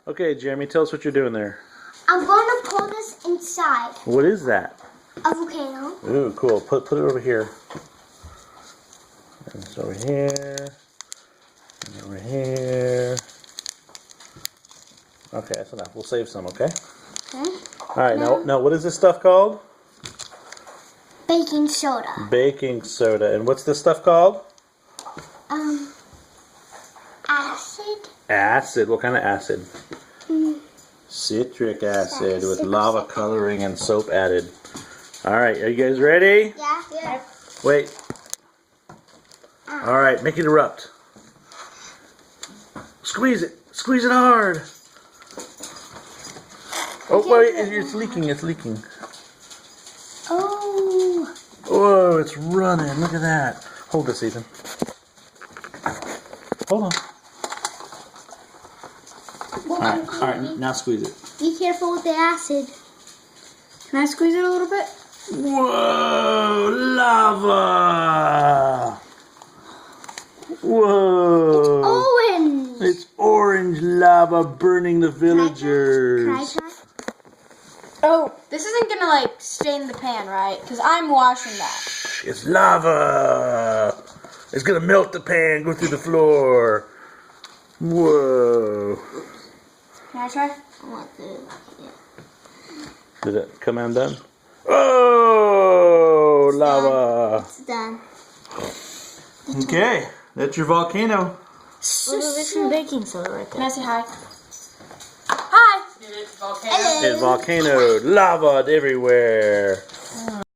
Okay, Jeremy, tell us what you're doing there. I'm going to pour this inside What is that? a volcano. Ooh, cool. Put it over here. And it's over here. And over here. Okay, that's enough. We'll save some, okay? Okay. Alright, now what is this stuff called? Baking soda. Baking soda. And what's this stuff called? Acid. Acid. What kind of acid? Citric acid with lava coloring and soap added. Alright, are you guys ready? Yeah. Wait. Alright, make it erupt. Squeeze it. Squeeze it hard. Oh, wait, it's leaking. It's leaking. Oh. Whoa, it's running. Look at that. Hold this, Ethan. Hold on. Alright, now squeeze it. Be careful with the acid. Can I squeeze it a little bit? Whoa, lava! Whoa! Orange. It's orange lava burning the villagers. Can I try? Oh, this isn't gonna like stain the pan, right? Because I'm washing that. It's lava! It's gonna melt the pan, go through the floor. Whoa! Can I try? I want the. Did it come undone? Oh, lava! It's done. Okay, that's your volcano. There's some baking soda right there. Can I say hi? Hi! It's volcano, lava everywhere.